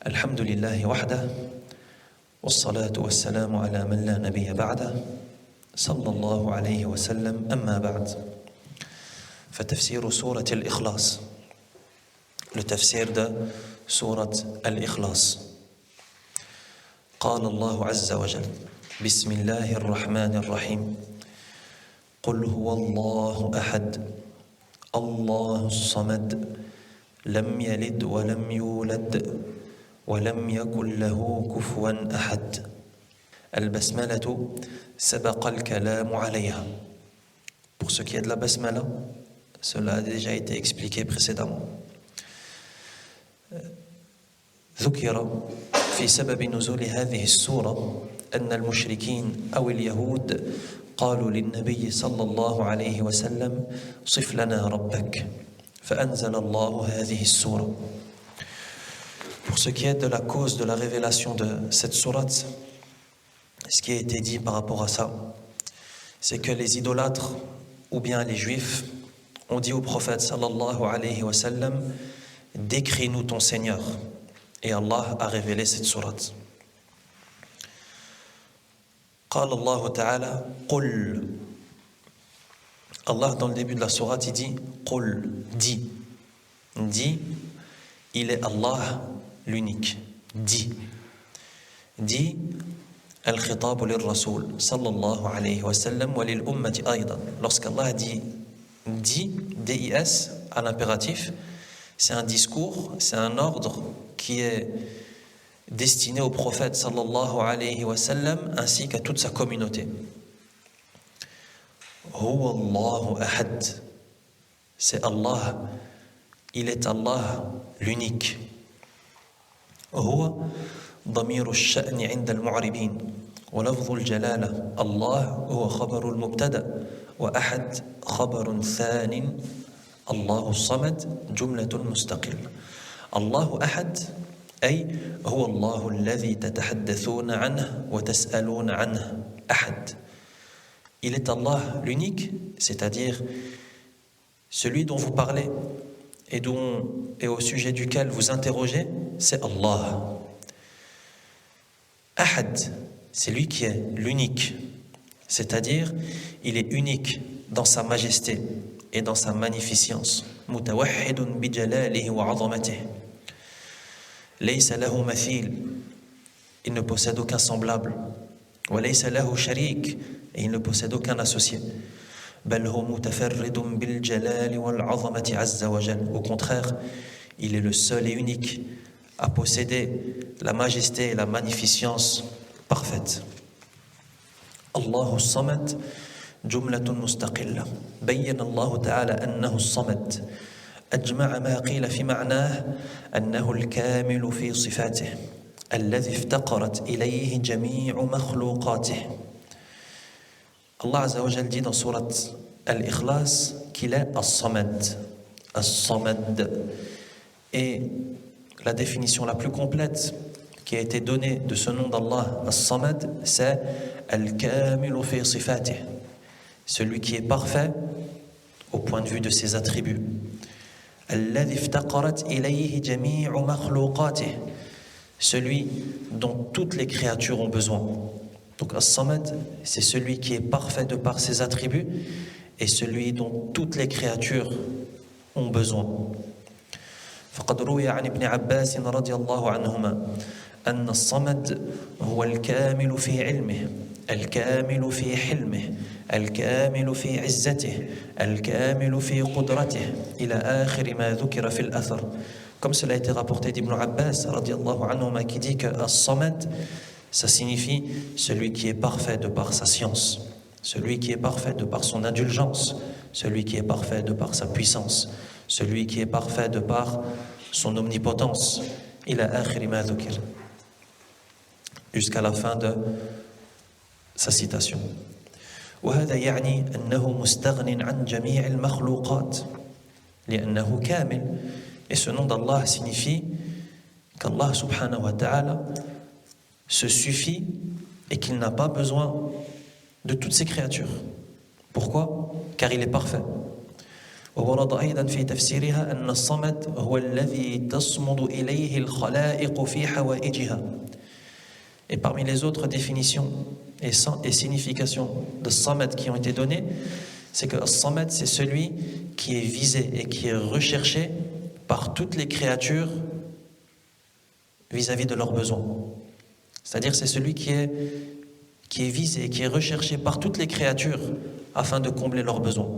الحمد لله وحده والصلاة والسلام على من لا نبي بعده صلى الله عليه وسلم أما بعد فتفسير سورة الإخلاص لتفسير ده سورة الإخلاص قال الله عز وجل بسم الله الرحمن الرحيم قل هو الله أحد الله الصمد لم يلد ولم يولد ولم يكن له كفوا أحد البسملة سبق الكلام عليها. Pour ce qui est de la basmala, cela a déjà été expliqué précédemment. ذكر في سبب نزول هذه السورة أن المشركين أو اليهود قالوا للنبي صلى الله عليه وسلم صف لنا ربك فأنزل الله هذه السورة. Pour ce qui est de la cause de la révélation de cette sourate, ce qui a été dit par rapport à ça, c'est que les idolâtres ou bien les juifs ont dit au prophète sallallahu alayhi wa sallam, décris-nous ton Seigneur. Et Allah a révélé cette sourate. قال الله تعالى قل. Allah dans le début de la sourate il dit قل, dis. Dis, il est Allah l'unique. Dis. Dis الخطاب للرسول صلى الله عليه وسلم وللأمة أيضا. Lorsqu'Allah dit dis, D-I-S, à l'impératif, c'est un discours, c'est un ordre qui est destiné au prophète sallallahu alayhi wa sallam ainsi qu'à toute sa communauté. Huwa Allahu ahad. C'est Allah. Il est Allah l'unique. Huwa ضمير الشأن عند المعربين ولفظ الجلالة الله هو خبر المبتدأ وأحد خبر ثان الله الصمد جملة مستقلة. الله أحد أي هو الله الذي تتحدثون عنه وتسألون عنه. أحد. Il est Allah l'unique, c'est-à-dire celui dont vous parlez et au sujet duquel vous interrogez, c'est Allah. Ahad, c'est lui qui est l'unique, c'est-à-dire il est unique dans sa majesté et dans sa magnificence. Mutawahhidun bi jalalihi wa 'azamatihi. Laysa lahu mathil, il ne possède aucun semblable. Wa laysa lahu sharik, et il ne possède aucun associé. Bal huwa mutafarridun bil jalali wal 'azamati 'azza wa jalla. Au contraire, il est le seul et unique à posséder la majesté et la magnificence parfaite. Allahu as-Samad جملة مستقلة. بين الله تعالى أنه الصمد. أجمع ما قيل في معناه أنه الكامل في صفاته الذي افتقرت إليه جميع مخلوقاته. Allah Azza wa Jal dit dans sourate Al-Ikhlas qu'il est As-Samad. As-Samad. Et la définition la plus complète qui a été donnée de ce nom d'Allah, As-Samad, c'est Al-Kamilu fi sifatih, celui qui est parfait au point de vue de ses attributs. Alladhi iftaqarat ilayhi jami'u makhluqatih, celui dont toutes les créatures ont besoin. Donc As-Samad, c'est celui qui est parfait de par ses attributs et celui dont toutes les créatures ont besoin. فقد روي عن ابن عباس رضي الله عنهما أن الصمد هو الكامل في علمه الكامل في حلمه الكامل في عزته الكامل في قدرته إلى آخر ما ذكر في الأثر. Comme cela a été rapporté d'Ibn Abbas رضي الله عنهما qui dit que As-Samad, ça signifie celui qui est parfait de par sa science, celui qui est parfait de par son indulgence, celui qui est parfait de par sa puissance, celui qui est parfait de par son omnipotence, ila akhir ma dhukir, jusqu'à la fin de sa citation. وهذا يعني أنه مستغن عن جميع المخلوقات لأنه كامل. Et ce nom d'Allah signifie qu'Allah subhanahu wa ta'ala se suffit et qu'il n'a pas besoin de toutes ses créatures. Pourquoi? Car il est parfait. وورد أيضا في تفسيرها أن الصمد هو الذي تصمد إليه الخلائق في حوائجها. Et parmi les autres définitions et significations de Samad qui ont été données, c'est que Samad, c'est celui qui est visé et qui est recherché par toutes les créatures vis-à-vis de leurs besoins. C'est-à-dire c'est celui qui est visé, qui est recherché par toutes les créatures afin de combler leurs besoins.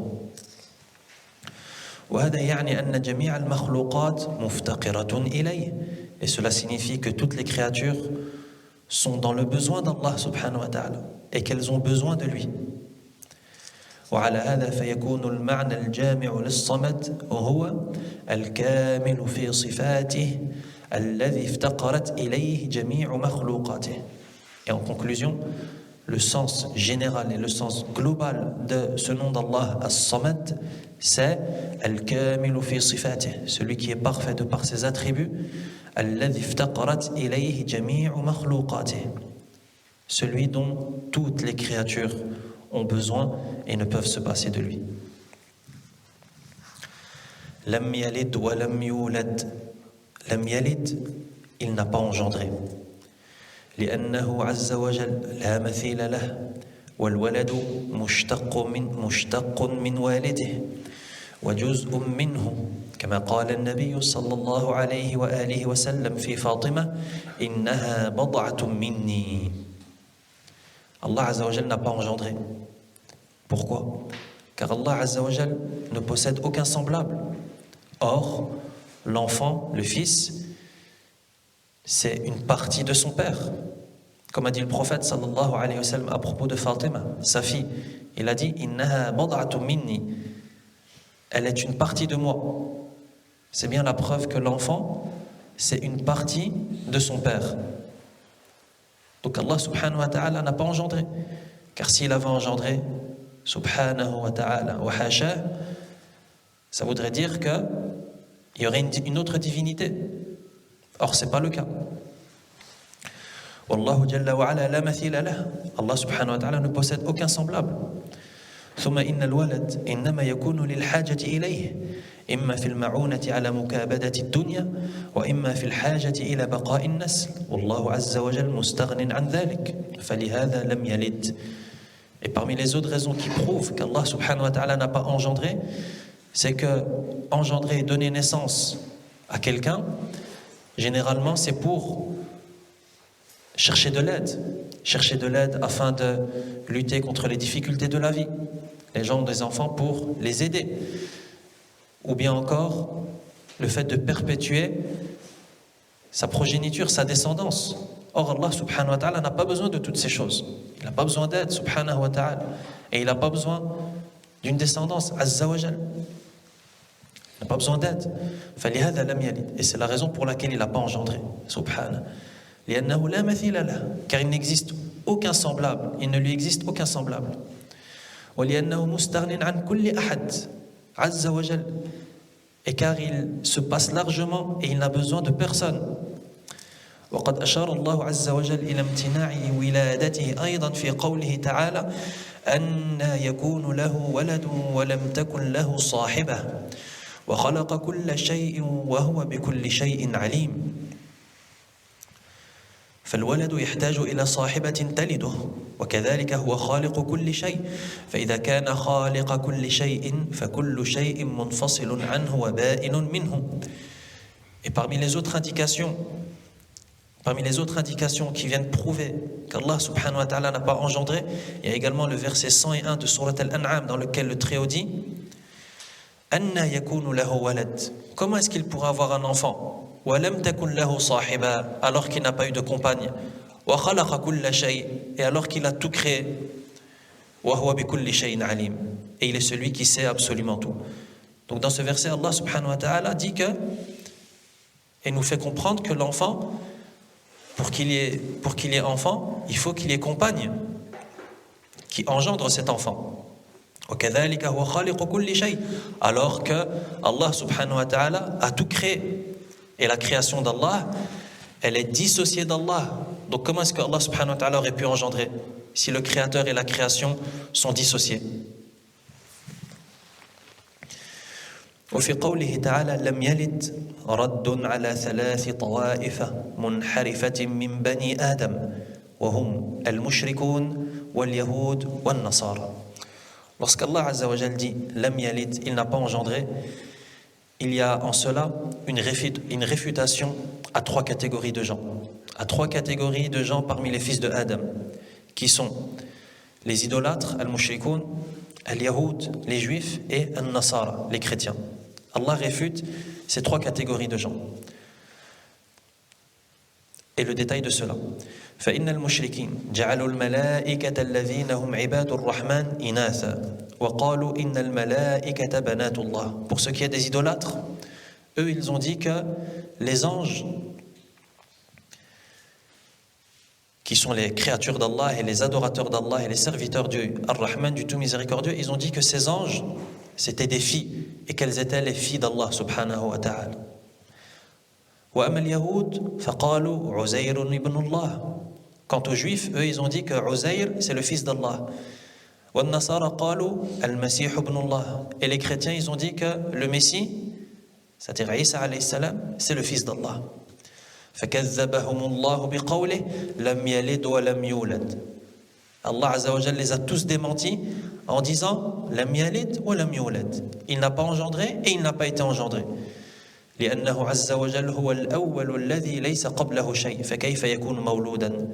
وهذا يعني أن جميع المخلوقات مفتقرة إليه. Et cela signifie que toutes les créatures sont dans le besoin d'Allah subhanahu wa ta'ala et qu'elles ont besoin de lui. وعلى هذا فيكون المعنى الجامع للصمد وهو الكامل في صفاته الذي افتقرت إليه جميع مخلوقاته. Et en conclusion, le sens général et le sens global de ce nom d'Allah As-Samad, c'est Al-Kamilu fi sifatih, celui qui est parfait de par ses attributs, Alladhi iftaqarat ilayhi jami'u makhluqatih, celui dont toutes les créatures ont besoin et ne peuvent se passer de lui. Lam yalid wa lam yulad. Lam yalid, il n'a pas engendré. لأنه عز وجل لا مثيل له والولد مشتق من والده وجزء منه كما قال النبي صلى الله عليه وآله وسلم في فاطمة إنها بضعة مني. Allah Azza wa Jal n'a pas engendré. Pourquoi? Car Allah Azza wa Jal ne possède aucun semblable. Or, l'enfant, le fils, c'est une partie de son père. Comme a dit le prophète sallallahu alayhi wa sallam à propos de Fatima, sa fille, il a dit Innaha bad'atun minni, elle est une partie de moi. C'est bien la preuve que l'enfant, c'est une partie de son père. Donc Allah subhanahu wa ta'ala n'a pas engendré. Car s'il avait engendré, subhanahu wa ta'ala wa hasha, ça voudrait dire qu'il y aurait une autre divinité. Or, ce n'est pas le cas. Wallahu jalla wa ala la mathila lah. Allah subhanahu wa ta'ala ne possède aucun semblable. ثم إن الولد إنما يكون للحاجة إليه إما في المعونة على مكابدة الدنيا وإما في الحاجة إلى بقاء النسل والله عز وجل مستغن عن ذلك فلهذا لم يلد. Et parmi les autres raisons qui prouvent qu'Allah subhanahu wa ta'ala n'a pas engendré, c'est que engendrer et donner naissance à quelqu'un, généralement, c'est pour chercher de l'aide afin de lutter contre les difficultés de la vie. Les gens ont des enfants pour les aider. Ou bien encore, le fait de perpétuer sa progéniture, sa descendance. Or, Allah subhanahu wa ta'ala n'a pas besoin de toutes ces choses. Il n'a pas besoin d'aide, subhanahu wa ta'ala. Et il n'a pas besoin d'une descendance, azza wa jal. Il n'a pas besoin d'aide. فَلِهَذَا لَمْ يَلِدْ. Et c'est la raison pour laquelle il n'a pas engendré, subhanahu. لأنه لا مثيل له, car il n'existe aucun semblable, il ne lui existe aucun semblable. ولأنه مستغن عن كل أحد عز وجل, et car il se passe largement et il n'a besoin de personne. وقد أشار الله عز وجل إلى امتناع ولادته أيضا في قوله تعالى أن يكون له ولد ولم تكن له صاحبة وخلق كل شيء وهو بكل شيء عليم. فالولد يحتاج إلى صاحبة تلده وكذلك هو خالق كل شيء فإذا كان خالق كل شيء فكل شيء منفصل عنه وبائن منه. Et parmi les autres indications qui viennent prouver qu'Allah subhanahu wa ta'ala n'a pas engendré, il y a également le verset 101 de Surat Al-An'am dans lequel le Très-Haut dit Anna yakunu lahu walad. Comment est-ce qu'il pourra avoir un enfant? وَلَمْ تَكُنْ لَهُ صَاحِبًا, alors qu'il n'a pas eu de compagne. وَخَلَقَ كُلَّ شَيْءٍ, et alors qu'il a tout créé. وَهُوَ بِكُلِّ شَيْءٍ عَلِيمٌ, et il est celui qui sait absolument tout. Donc dans ce verset, Allah subhanahu wa ta'ala dit que, et nous fait comprendre que l'enfant, pour qu'il y ait enfant, il faut qu'il y ait compagne qui engendre cet enfant. وَكَذَلِكَ هُوَ خَالِقُ كُلِّ شَيْءٍ, alors que Allah subhanahu wa ta'ala a tout créé. Et la création d'Allah, elle est dissociée d'Allah. Donc comment est-ce que Allah subhanahu wa ta'ala aurait pu engendrer si le créateur et la création sont dissociés? وفي قوله تعالى لم يلد رد على 3 طوائف منحرفة من بني آدم وهم المشركون واليهود والنصارى. Lorsqu'Allah Azza wa Jal dit Lam yalid, il n'a pas engendré, il y a en cela une réfutation à 3 catégories de gens. À 3 catégories de gens parmi les fils de Adam, qui sont les idolâtres, al-mushrikoun, al-yahoud, les juifs, et al-nasara, les chrétiens. Allah réfute ces 3 catégories de gens. Et le détail de cela. فإن المشركين جعلوا الملائكة الذين هم عباد الرحمن إناثا وقالوا إن الملائكة بنات الله. Pour ce qui est des idolâtres, eux ils ont dit que les anges qui sont les créatures d'Allah et les adorateurs d'Allah et les serviteurs du Ar-Rahman, du tout miséricordieux, ils ont dit que ces anges c'était des filles et qu'elles étaient les filles d'Allah subhanahu wa ta'ala. وأما اليهود فقالوا عزير ابن الله. Quant aux juifs, eux ils ont dit que Uzair c'est le fils d'Allah. والنصارى قالوا المسيح ابن الله. Et les chrétiens ils ont dit que le Messie, c'est-à-dire Isa alayhi salam, c'est le fils d'Allah. فكذبهم الله بقوله لم يلد ولم يولد. Allah Azza wa Jal les a tous démentis en disant لم يلد ولم يولد. Il n'a pas engendré et il n'a pas été engendré. لأنه عز وجل هو الأول الذي ليس قبله شيء فكيف يكون مولودا.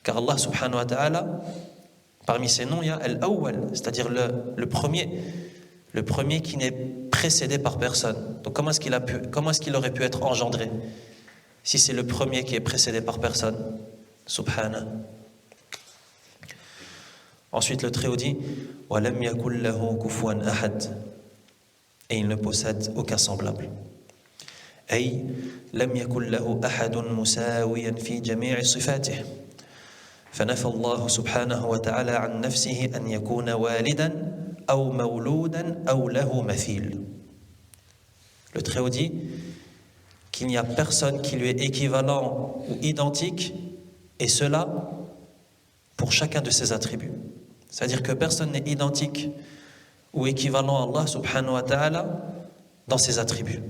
Car Allah subhanahu wa ta'ala, parmi ses noms, il y a Al-Awwal, c'est-à-dire le premier qui n'est précédé par personne. Donc comment est-ce qu'il aurait pu être engendré si c'est le premier qui est précédé par personne? Subhana. Ensuite le Très-Haut dit وَلَمْ يَكُنْ لَهُ كُفُوًا أَحَدٌ. Et il ne possède aucun semblable. أي لم يكن له أحد مساويا في جميع صفاته. فنفى الله سبحانه وتعالى عن نفسه أن يكون والدا أو مولودا أو له مثيل. Le Très-Haut dit qu'il n'y a personne qui lui est équivalent ou identique, et cela pour chacun de ses attributs. C'est-à-dire que personne n'est identique ou équivalent à Allah subhanahu wa ta'ala dans ses attributs.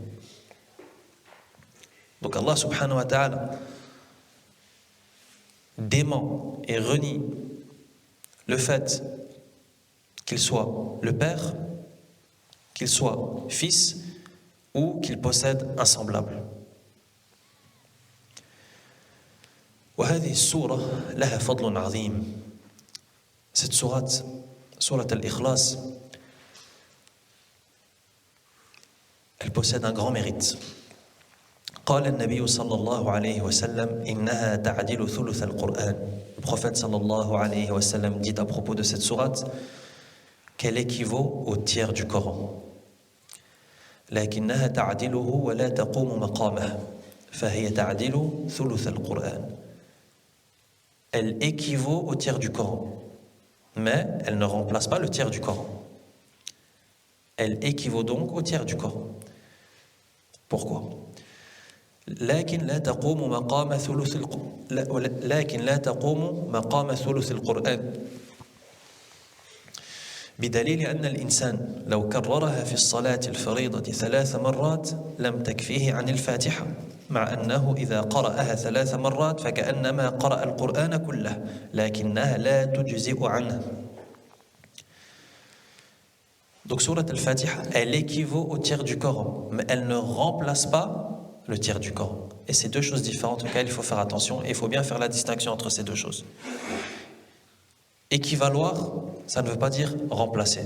Donc Allah subhanahu wa ta'ala dément et renie le fait qu'il soit le père, qu'il soit fils ou qu'il possède un semblable. وهذه السورة لها فضل عظيم. Cette sourate, sourate al-Ikhlas, elle possède un grand mérite. قال النبي صلى الله عليه وسلم إنها تعدل ثلث القرآن. Le prophète صلى الله عليه وسلم dit à propos de cette sourate qu'elle équivaut au tiers du Coran. لكنها تعدله ولا تقوم مقامه فهي تعدل ثلث القرآن. Elle équivaut au tiers du Coran, mais elle ne remplace pas le tiers du Coran. Elle équivaut donc au tiers du Coran. Pourquoi? لكن لا تقوم مقام ثلث القرآن بدليل أن الإنسان لو كررها في الصلاة الفريضة 3 مرات لم تكفيه عن الفاتحة مع أنه إذا قرأها 3 مرات فكأنما قرأ القرآن كله لكنها لا تجزئ عنه. Donc surat al-Fatiha, elle équivaut au tiers du Coran, mais elle ne remplace pas le tiers du Coran. Et c'est 2 choses différentes auxquelles il faut faire attention, et il faut bien faire la distinction entre ces 2 choses. Équivaloir, ça ne veut pas dire remplacer.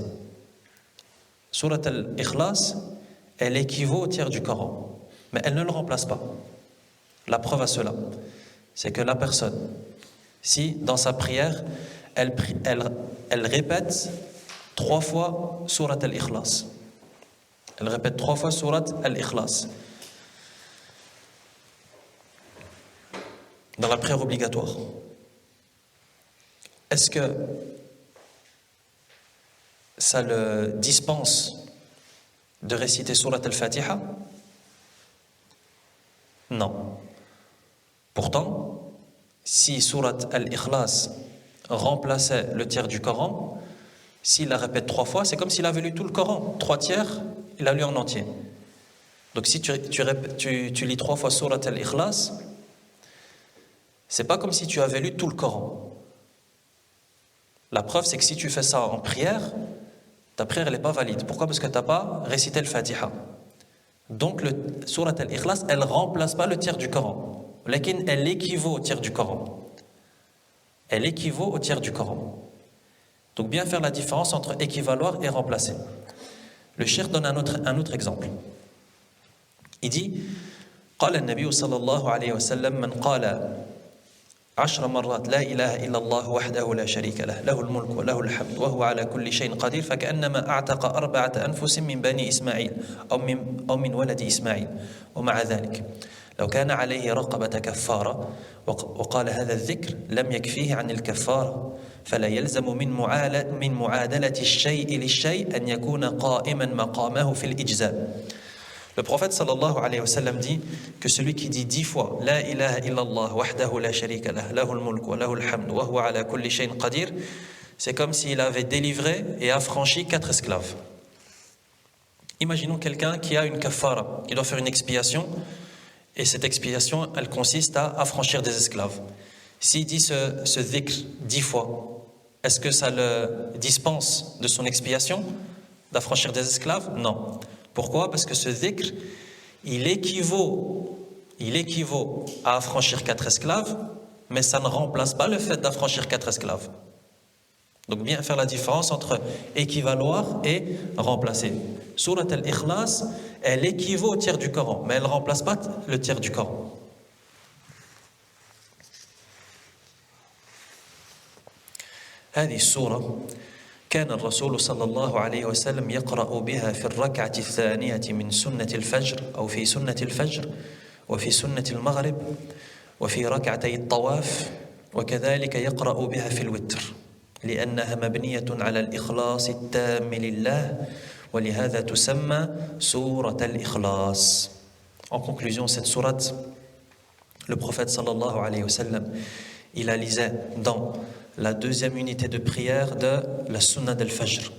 Surat al-Ikhlas, elle équivaut au tiers du Coran, mais elle ne le remplace pas. La preuve à cela, c'est que la personne, si dans sa prière, elle répète 3 fois Surat al-Ikhlas. Elle répète 3 fois Surat al-Ikhlas. Dans la prière obligatoire. Est-ce que ça le dispense de réciter Surat al-Fatiha? Non. Pourtant, si Surat al-Ikhlas remplaçait le tiers du Coran, s'il la répète 3 fois, c'est comme s'il avait lu tout le Coran. 3 tiers, il l'a lu en entier. Donc si tu lis 3 fois Surat al-Ikhlas, c'est pas comme si tu avais lu tout le Coran. La preuve, c'est que si tu fais ça en prière, ta prière elle n'est pas valide. Pourquoi? Parce que tu n'as pas récité le Fatiha. Donc le Surat al-Ikhlas, elle ne remplace pas le tiers du Coran. Lakin elle équivaut au tiers du Coran. Elle équivaut au tiers du Coran. Donc bien faire la différence entre équivaloir et remplacer. Le cheikh donne un autre exemple. Il dit قال النبي صلى الله عليه وسلم من قال 10 مرات لا إله إلا الله وحده لا شريك له له الملك وله الحمد وهو على كل شيء قدير فكأنما أعتق 4 أنفس من بني إسماعيل أو من ولد إسماعيل ومع ذلك لو كان عليه رقبة كفارة وقال هذا الذكر لم يكفيه عن الكفارة فلا يلزم من معادلة الشيء للشيء أن يكون قائما مقامه في الإجزاء. Le prophète sallallahu alayhi wa sallam dit que celui qui dit 10 fois La ilaha illallah wahdahu la sharika lah lahul mulk wa lahul hamd wa huwa ala kulli shay'in qadir, c'est comme s'il avait délivré et affranchi 4 esclaves. Imaginons quelqu'un qui a une kafara, qui doit faire une expiation, et cette expiation, elle consiste à affranchir des esclaves. S'il dit ce dhikr 10 fois, est-ce que ça le dispense de son expiation, d'affranchir des esclaves? Non. Pourquoi? Parce que ce dhikr, il équivaut à affranchir 4 esclaves, mais ça ne remplace pas le fait d'affranchir 4 esclaves. Donc bien faire la différence entre équivaloir et remplacer. Surat al-Ikhlas, elle équivaut au tiers du Coran, mais elle ne remplace pas le tiers du Coran. هذه السورة كان الرسول صلى الله عليه وسلم يقرأ بها في الركعة الثانية من سنة الفجر أو في سنة الفجر وفي سنة المغرب وفي ركعتي الطواف وكذلك يقرأ بها في الوتر لأنها مبنية على الإخلاص التام لله ولهذا تسمى سورة الإخلاص. En conclusion, cette sourate, le prophète sallallahu alayhi wa sallam, il la lisait dans la deuxième unité de prière de la Sunna del-Fajr.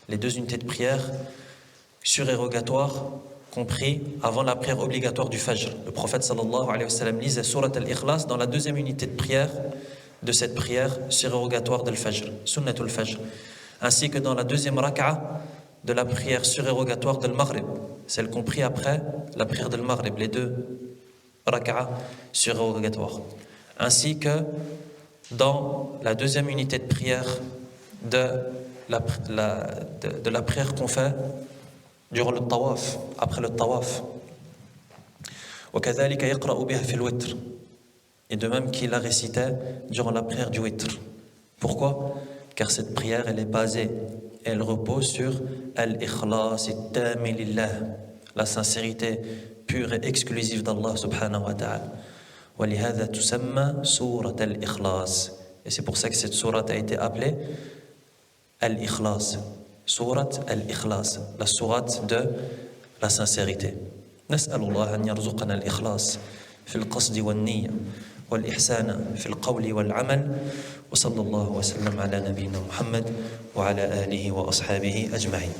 Les 2 unités de prière surérogatoires compris avant la prière obligatoire du Fajr. Le prophète sallallahu alayhi wa sallam lisait Surat al-Ikhlas dans la deuxième unité de prière de cette prière surérogatoire del Fajr, Sunnatul Fajr, ainsi que dans la deuxième raka'a de la prière surérogatoire del Maghrib, celle comprise après la prière del Maghrib, les 2 raka'a surérogatoires, ainsi que dans la deuxième unité de prière de la prière qu'on fait durant le tawaf, après le tawaf. وكذلك يقرأ بها في الوتر. Et de même qu'il la récitait durant la prière du witr. Pourquoi? Car cette prière, elle est basée, elle repose sur al-ikhlas at-tam lillah, la sincérité pure et exclusive d'Allah subhanahu wa ta'ala. وَلِهَذَا تُسَمَّى سُورَةَ الْإِخْلَاصِ. Et c'est pour ça que cette sourate a été appelée Al-Ikhlas, sourate Al-Ikhlas, la sourate de la sincérité. نسأل الله أن يرزقنا الإخلاص في القصد والنية والإحسان في القول والعمل وصلى الله وسلم على نبينا محمد وعلى آله وأصحابه أجمعين.